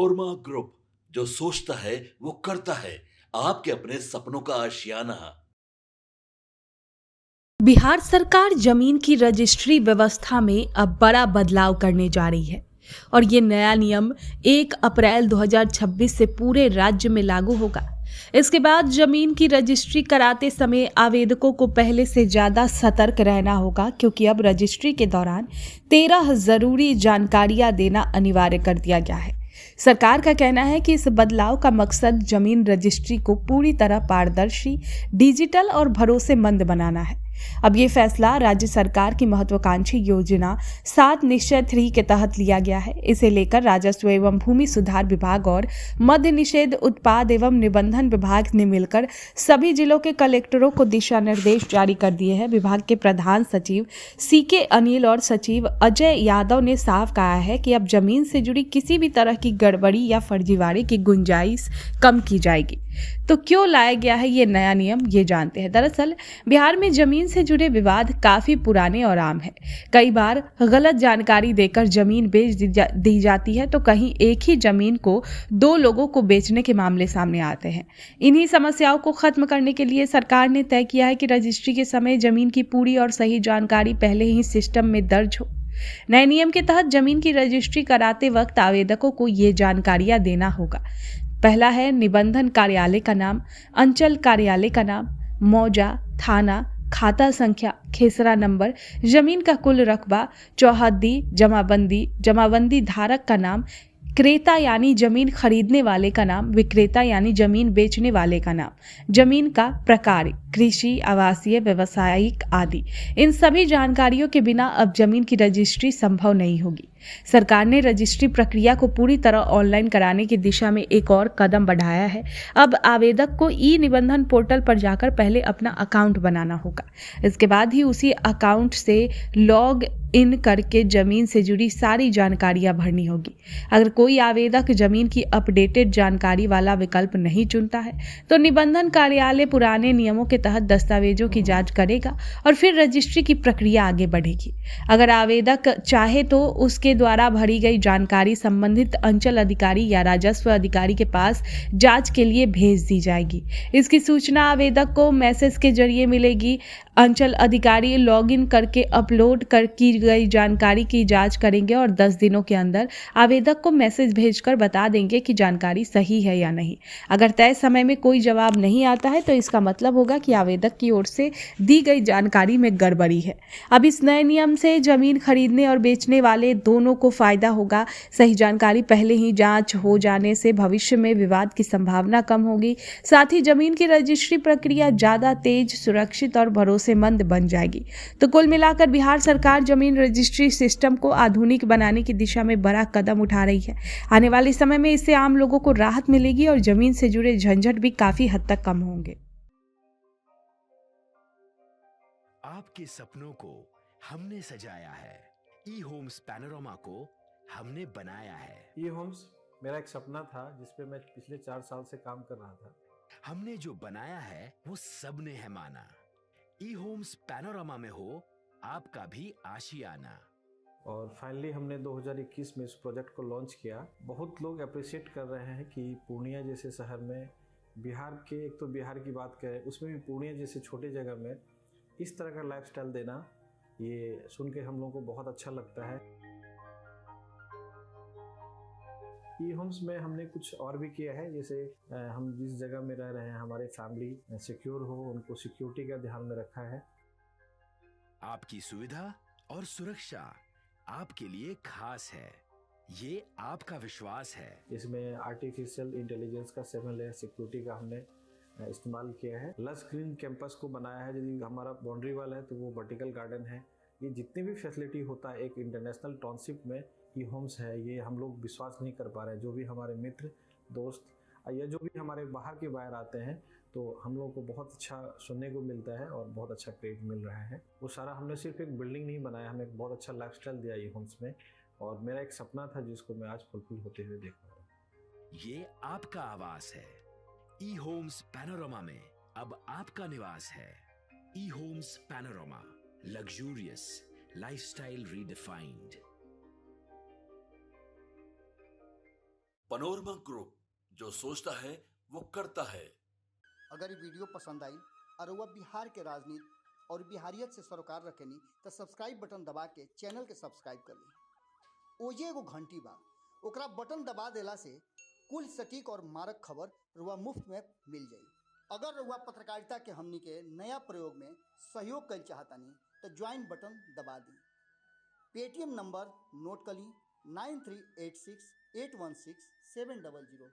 Korma group, जो सोचता है वो करता है। आपके अपने सपनों का आशियाना। बिहार सरकार जमीन की रजिस्ट्री व्यवस्था में अब बड़ा बदलाव करने जा रही है और ये नया नियम 1 अप्रैल 2026 से पूरे राज्य में लागू होगा। इसके बाद जमीन की रजिस्ट्री कराते समय आवेदकों को पहले से ज्यादा सतर्क रहना होगा, क्योंकि अब रजिस्ट्री के दौरान 13 जरूरी जानकारियां देना अनिवार्य कर दिया गया है। सरकार का कहना है कि इस बदलाव का मकसद जमीन रजिस्ट्री को पूरी तरह पारदर्शी, डिजिटल और भरोसेमंद बनाना है। अब ये फैसला राज्य सरकार की महत्वाकांक्षी योजना 7 निश्चय 3 के तहत लिया गया है। इसे लेकर राजस्व एवं भूमि सुधार विभाग और मद्य निषेध उत्पाद एवं निबंधन विभाग ने मिलकर सभी जिलों के कलेक्टरों को दिशा निर्देश जारी कर दिए हैं। विभाग के प्रधान सचिव CK अनिल और सचिव अजय यादव ने साफ कहा है कि अब जमीन से जुड़ी किसी भी तरह की गड़बड़ी या फर्जीवाड़े की गुंजाइश कम की जाएगी। तो क्यों लाया गया है ये नया नियम, ये जानते हैं। दरअसल बिहार में जमीन से जुड़े विवाद काफी पुराने और आम है। कई बार गलत जानकारी देकर जमीन बेच दी जाती है, तो कहीं एक ही जमीन को 2 लोगों को बेचने के मामले सामने आते हैं। इन्हीं समस्याओं को खत्म करने के लिए सरकार ने तय किया है कि रजिस्ट्री के समय जमीन की पूरी और सही जानकारी पहले ही सिस्टम में दर्ज हो। नए नियम के तहत जमीन की रजिस्ट्री कराते वक्त आवेदकों को ये जानकारियां देना होगा। पहला है निबंधन कार्यालय का नाम, अंचल कार्यालय का नाम, मौजा, थाना, खाता संख्या, खेसरा नंबर, जमीन का कुल रकबा, चौहद्दी, जमाबंदी धारक का नाम, क्रेता यानी जमीन खरीदने वाले का नाम, विक्रेता यानी जमीन बेचने वाले का नाम, जमीन का प्रकार, कृषि, आवासीय, व्यावसायिक आदि। इन सभी जानकारियों के बिना अब जमीन की रजिस्ट्री संभव नहीं होगी। सरकार ने रजिस्ट्री प्रक्रिया को पूरी तरह ऑनलाइन कराने की दिशा में एक और कदम बढ़ाया है। अब आवेदक को निबंधन पोर्टल पर जाकर पहले अपना अकाउंट बनाना होगा। इसके बाद ही उसी अकाउंट से लॉग इन करके जमीन से जुड़ी सारी जानकारियां भरनी होगी। अगर कोई आवेदक जमीन की अपडेटेड जानकारी वाला विकल्प नहीं चुनता है, तो निबंधन कार्यालय पुराने नियमों के तहत दस्तावेजों की जांच करेगा और फिर रजिस्ट्री की प्रक्रिया आगे बढ़ेगी। अगर आवेदक चाहे तो उसके द्वारा भरी गई जानकारी संबंधित अंचल अधिकारी या राजस्व अधिकारी के पास जांच के लिए भेज दी जाएगी। इसकी सूचना आवेदक को मैसेज के जरिए मिलेगी। अंचल अधिकारी लॉगिन करके अपलोड की गई जानकारी की जांच करेंगे और 10 दिनों के अंदर आवेदक को मैसेज भेजकर बता देंगे कि जानकारी सही है या नहीं। अगर तय समय में कोई जवाब नहीं आता है, तो इसका मतलब होगा कि आवेदक की ओर से दी गई जानकारी में गड़बड़ी है। अब इस नए नियम से जमीन खरीदने और बेचने वाले दोनों को फायदा होगा। सही जानकारी पहले ही जांच हो जाने से भविष्य में विवाद की संभावना कम होगी। साथ ही जमीन की रजिस्ट्री प्रक्रिया ज्यादा तेज, सुरक्षित और भरोसेमंद बन जाएगी। तो कुल मिलाकर बिहार सरकार जमीन रजिस्ट्री सिस्टम को आधुनिक बनाने की दिशा में बड़ा कदम उठा रही है। आने वाले समय में इससे आम लोगों को राहत मिलेगी और जमीन से जुड़े झंझट भी काफी हद तक कम होंगे। आपके सपनों को हमने सजाया है, ई होम्स पैनोरमा को हमने बनाया है। ई होम्स मेरा एक सपना था जिसपे मैं पिछले 4 साल से काम कर रहा था। हमने जो बनाया है वो सबने है माना। ई होम्स पैनोरमा में हो आपका भी आशियाना। और फाइनली हमने 2021 में इस प्रोजेक्ट को लॉन्च किया। बहुत लोग अप्रिशिएट कर रहे हैं कि पूर्णिया जैसे शहर में, बिहार के, एक तो बिहार की बात करें उसमें भी पूर्णिया जैसे छोटे जगह में इस तरह का लाइफस्टाइल देना, ये सुन के हम लोगों को बहुत अच्छा लगता है। ई होम्स में हमने कुछ और भी किया है, जैसे हम जिस जगह में रह रहे हैं हमारे फैमिली सिक्योर हो, उनको सिक्योरिटी का ध्यान में रखा है। आपकी सुविधा और सुरक्षा आपके लिए खास है, ये आपका विश्वास है। इसमें आर्टिफिशियल इंटेलिजेंस का 7 लेयर सिक्योरिटी का हमने इस्तेमाल किया है। लस ग्रीन कैंपस को बनाया है। यदि हमारा बाउंड्री वाल है तो वो वर्टिकल गार्डन है। ये जितनी भी फैसिलिटी होता है एक इंटरनेशनल टाउनशिप में ई होम्स है, ये हम लोग विश्वास नहीं कर पा रहे हैं। जो भी हमारे मित्र, दोस्त या जो भी हमारे बाहर के बाहर आते हैं, तो हम लोगों को बहुत अच्छा सुनने को मिलता है और बहुत अच्छा क्रेडिट मिल रहा है। वो सारा हमने सिर्फ एक बिल्डिंग नहीं बनाया, हमें एक बहुत अच्छा लाइफस्टाइल दिया ई होम्स में, और मेरा एक सपना था जिसको मैं आज फुलफिल होते हुए देख रहा हूँ। ये आपका आवास है। ई होम्स पैनोरमा में अब आपका निवास है। E homes Panorama, luxurious lifestyle redefined. Panorama group, जो सोचता है वो करता है। अगर ये वीडियो पसंद आई और वह बिहार के राजनीति और बिहारियत से सरोकार रखेनी तो सब्सक्राइब बटन दबा के चैनल के सब्सक्राइब कर ली। ओजे एगो घंटी बा, ओकरा बटन दबा देला से कुल सटीक और मारक खबर रुआ मुफ्त में मिल जाई। अगर रुआ पत्रकारिता के हमनी के नया प्रयोग में सहयोग कर चाहतानी तो ज्वाइन बटन दबा दी। पेटीएम नंबर नोट कर ली 9386816700।